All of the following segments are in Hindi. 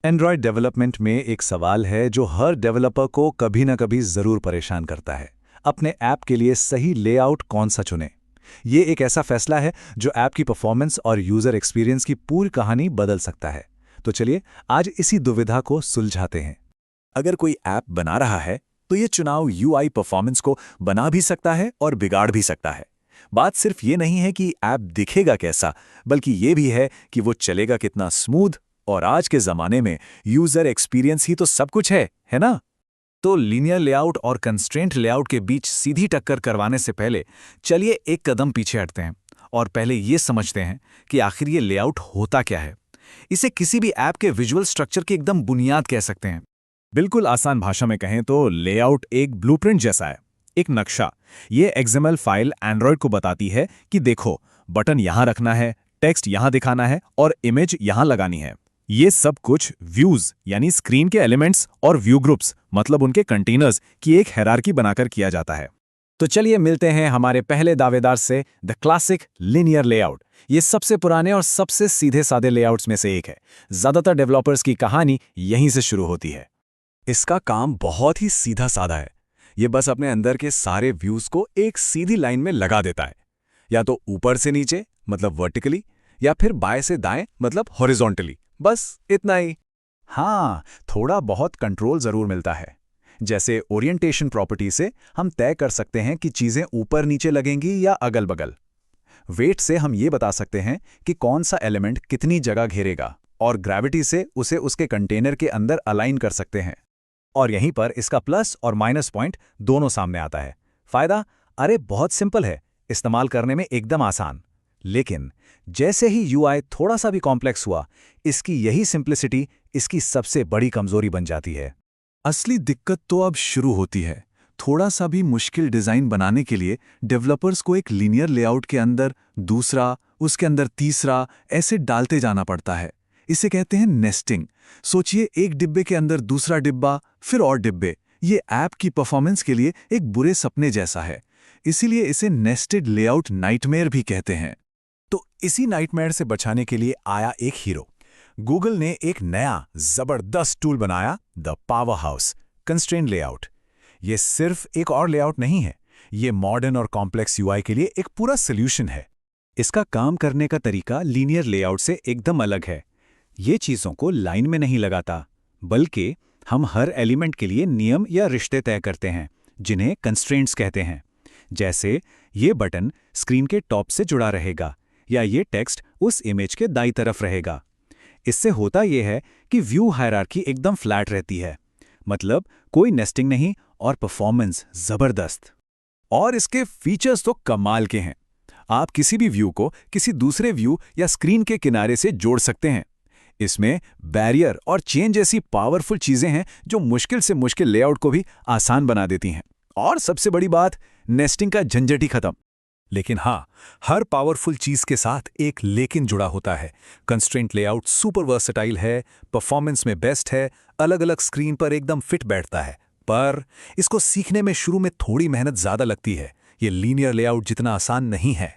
एंड्रॉयड डेवलपमेंट में एक सवाल है जो हर डेवलपर को कभी ना कभी ज़रूर परेशान करता है। अपने ऐप के लिए सही लेआउट कौन सा चुनें? ये एक ऐसा फैसला है जो ऐप की परफॉर्मेंस और यूज़र एक्सपीरियंस की पूरी कहानी बदल सकता है। तो चलिए आज इसी दुविधा को सुलझाते हैं। अगर कोई ऐप बना रहा है तो ये चुनाव यूआई परफॉर्मेंस को बना भी सकता है और बिगाड़ भी सकता है। बात सिर्फ ये नहीं है कि ऐप दिखेगा कैसा, बल्कि ये भी है कि वो चलेगा कितना स्मूथ। और आज के ज़माने में यूज़र एक्सपीरियंस ही तो सब कुछ है ना? तो लीनियर लेआउट और कंस्ट्रेंट लेआउट के बीच सीधी टक्कर करवाने से पहले चलिए एक कदम पीछे हटते हैं और पहले ये समझते हैं कि आखिर ये लेआउट होता क्या है। इसे किसी भी ऐप के विजुअल स्ट्रक्चर की एकदम बुनियाद कह सकते हैं। बिल्कुल आसान भाषा में कहें तो लेआउट एक ब्लूप्रिंट जैसा है, एक नक्शा। ये XML फाइल एंड्रॉयड को बताती है कि देखो, बटन यहाँ रखना है, टेक्स्ट यहाँ दिखाना है और इमेज यहाँ लगानी है। ये सब कुछ व्यूज यानी स्क्रीन के एलिमेंट्स और व्यू ग्रुप्स मतलब उनके कंटेनर्स की एक हायरार्की बनाकर किया जाता है। तो चलिए मिलते हैं हमारे पहले दावेदार से, द क्लासिक लिनियर लेआउट। ये सबसे पुराने और सबसे सीधे साधे लेआउट्स में से एक है। ज्यादातर डेवलपर्स की कहानी यहीं से शुरू होती है। इसका काम बहुत ही सीधा साधा है। ये बस अपने अंदर के सारे व्यूज को एक सीधी लाइन में लगा देता है, या तो ऊपर से नीचे मतलब वर्टिकली, या फिर बाएं से दाएं मतलब हॉरिजॉन्टली। बस इतना ही। हाँ, थोड़ा बहुत कंट्रोल ज़रूर मिलता है। जैसे ओरिएंटेशन प्रॉपर्टी से हम तय कर सकते हैं कि चीज़ें ऊपर नीचे लगेंगी या अगल बगल। वेट से हम ये बता सकते हैं कि कौन सा एलिमेंट कितनी जगह घेरेगा, और ग्रेविटी से उसे उसके कंटेनर के अंदर अलाइन कर सकते हैं। और यहीं पर इसका प्लस और माइनस पॉइंट दोनों सामने आता है। फायदा, अरे बहुत सिंपल है, इस्तेमाल करने में एकदम आसान। लेकिन जैसे ही यूआई थोड़ा सा भी कॉम्प्लेक्स हुआ, इसकी यही सिंप्लिसिटी इसकी सबसे बड़ी कमजोरी बन जाती है। असली दिक्कत तो अब शुरू होती है। थोड़ा सा भी मुश्किल डिज़ाइन बनाने के लिए डेवलपर्स को एक लीनियर लेआउट के अंदर दूसरा, उसके अंदर तीसरा ऐसे डालते जाना पड़ता है। इसे कहते हैं नेस्टिंग। सोचिए, एक डिब्बे के अंदर दूसरा डिब्बा, फिर और डिब्बे। ये ऐप की परफॉर्मेंस के लिए एक बुरे सपने जैसा है। इसीलिए इसे नेस्टेड लेआउट नाइटमेयर भी कहते हैं। तो इसी नाइटमेयर से बचाने के लिए आया एक हीरो। गूगल ने एक नया जबरदस्त टूल बनाया, the power house constraint layout. ये सिर्फ एक और लेआउट नहीं है, ये मॉडर्न और कॉम्प्लेक्स यूआई के लिए एक पूरा सॉल्यूशन है। इसका काम करने का तरीका लीनियर लेआउट से एकदम अलग है। ये चीज़ों को लाइन में नहीं लगाता, बल्कि हम हर एलिमेंट के लिए नियम या रिश्ते तय करते हैं, जिन्हें कंस्ट्रेंट्स कहते हैं। जैसे ये बटन स्क्रीन के टॉप से जुड़ा रहेगा, या ये टेक्स्ट उस इमेज के दाईं तरफ रहेगा। इससे होता यह है कि व्यू हायरार्की एकदम फ्लैट रहती है, मतलब कोई नेस्टिंग नहीं, और परफॉर्मेंस जबरदस्त। और इसके फीचर्स तो कमाल के हैं। आप किसी भी व्यू को किसी दूसरे व्यू या स्क्रीन के किनारे से जोड़ सकते हैं। इसमें बैरियर और चेन जैसी पावरफुल चीजें हैं जो मुश्किल से मुश्किल लेआउट को भी आसान बना देती हैं। और सबसे बड़ी बात, नेस्टिंग का झंझट ही खत्म। लेकिन हाँ, हर पावरफुल चीज के साथ एक लेकिन जुड़ा होता है। कंस्ट्रेंट लेआउट सुपर वर्सेटाइल है, परफॉर्मेंस में बेस्ट है, अलग अलग स्क्रीन पर एकदम फिट बैठता है, पर इसको सीखने में शुरू में थोड़ी मेहनत ज्यादा लगती है। ये लीनियर लेआउट जितना आसान नहीं है।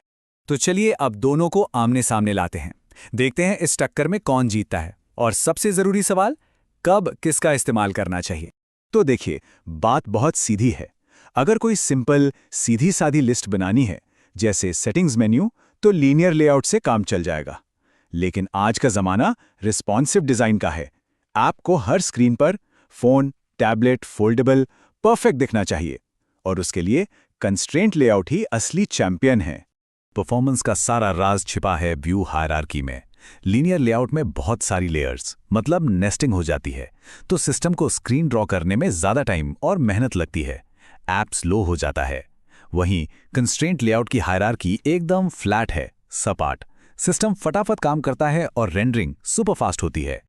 तो चलिए अब दोनों को आमने सामने लाते हैं, देखते हैं इस टक्कर में कौन जीतता है। और सबसे जरूरी सवाल, कब किसका इस्तेमाल करना चाहिए। तो देखिए, बात बहुत सीधी है। अगर कोई सिंपल सीधी सादी लिस्ट बनानी है, जैसे सेटिंग्स मेन्यू, तो लीनियर लेआउट से काम चल जाएगा। लेकिन आज का जमाना रिस्पॉन्सिव डिजाइन का है। ऐप को हर स्क्रीन पर फोन, टैबलेट, फोल्डेबल, परफेक्ट दिखना चाहिए, और उसके लिए कंस्ट्रेंट लेआउट ही असली चैंपियन है। परफॉर्मेंस का सारा राज छिपा है व्यू हायरार्की में। लीनियर लेआउट में बहुत सारी लेयर्स मतलब नेस्टिंग हो जाती है, तो सिस्टम को स्क्रीन ड्रॉ करने में ज्यादा टाइम और मेहनत लगती है। ऐप स्लो हो जाता है। वहीं कंस्ट्रेंट लेआउट की हायरार्की एकदम फ्लैट है, सपाट। सिस्टम फटाफट काम करता है और रेंडरिंग सुपर फास्ट होती है।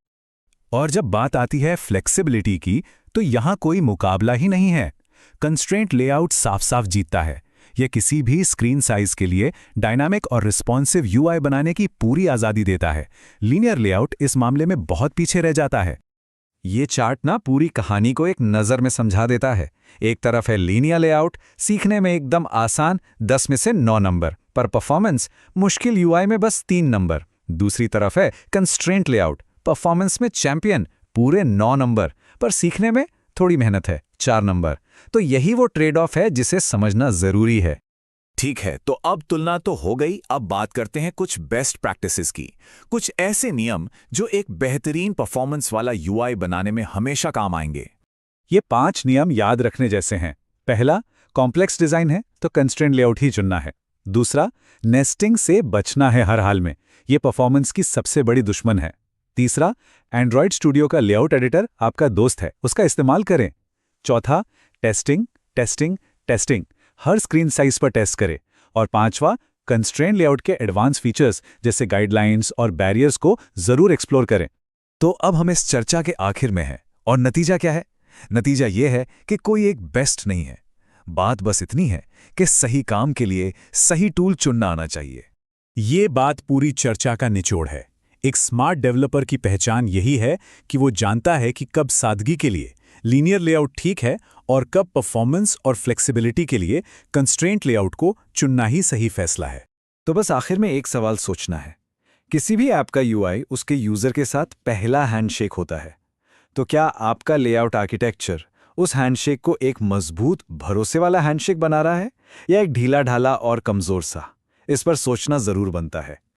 और जब बात आती है फ्लेक्सिबिलिटी की, तो यहां कोई मुकाबला ही नहीं है। कंस्ट्रेंट लेआउट साफ साफ जीतता है। यह किसी भी स्क्रीन साइज के लिए डायनामिक और रिस्पॉन्सिव यूआई बनाने की पूरी आज़ादी देता है। लीनियर लेआउट इस मामले में बहुत पीछे रह जाता है। ये चार्ट ना पूरी कहानी को एक नज़र में समझा देता है। एक तरफ है लीनियर लेआउट, सीखने में एकदम आसान, 10 में से 9 नंबर, पर परफॉर्मेंस मुश्किल यूआई में बस 3 नंबर। दूसरी तरफ है कंस्ट्रेंट लेआउट, परफॉर्मेंस में चैंपियन, पूरे 9 नंबर, पर सीखने में थोड़ी मेहनत है, 4 नंबर। तो यही वो ट्रेड ऑफ है जिसे समझना जरूरी है। ठीक है, तो अब तुलना तो हो गई, अब बात करते हैं कुछ बेस्ट प्रैक्टिसेस की। कुछ ऐसे नियम जो एक बेहतरीन परफॉर्मेंस वाला यूआई बनाने में हमेशा काम आएंगे। ये 5 नियम याद रखने जैसे हैं। पहला, कॉम्प्लेक्स डिजाइन है तो कंस्ट्रेंट लेआउट ही चुनना है। दूसरा, नेस्टिंग से बचना है हर हाल में, ये परफॉर्मेंस की सबसे बड़ी दुश्मन है। तीसरा, एंड्रॉयड स्टूडियो का लेआउट एडिटर आपका दोस्त है, उसका इस्तेमाल करें। चौथा, टेस्टिंग टेस्टिंग टेस्टिंग, हर स्क्रीन साइज पर टेस्ट करें। और पांचवा, कंस्ट्रेंट लेआउट के एडवांस फीचर्स जैसे गाइडलाइंस और बैरियर्स को जरूर एक्सप्लोर करें। तो अब हम इस चर्चा के आखिर में हैं, और नतीजा क्या है? नतीजा ये है कि कोई एक बेस्ट नहीं है। बात बस इतनी है कि सही काम के लिए सही टूल चुनना आना चाहिए। ये बात पूरी चर्चा का निचोड़ है। एक स्मार्ट डेवलपर की पहचान यही है कि वो जानता है कि कब सादगी के लिए लीनियर लेआउट ठीक है और कब परफॉर्मेंस और फ्लेक्सिबिलिटी के लिए कंस्ट्रेंट लेआउट को चुनना ही सही फैसला है। तो बस आखिर में एक सवाल सोचना है, किसी भी ऐप का यूआई उसके यूजर के साथ पहला हैंडशेक होता है। तो क्या आपका लेआउट आर्किटेक्चर उस हैंडशेक को एक मजबूत, भरोसे वाला हैंडशेक बना रहा है, या एक ढीला ढाला और कमजोर सा? इस पर सोचना जरूर बनता है।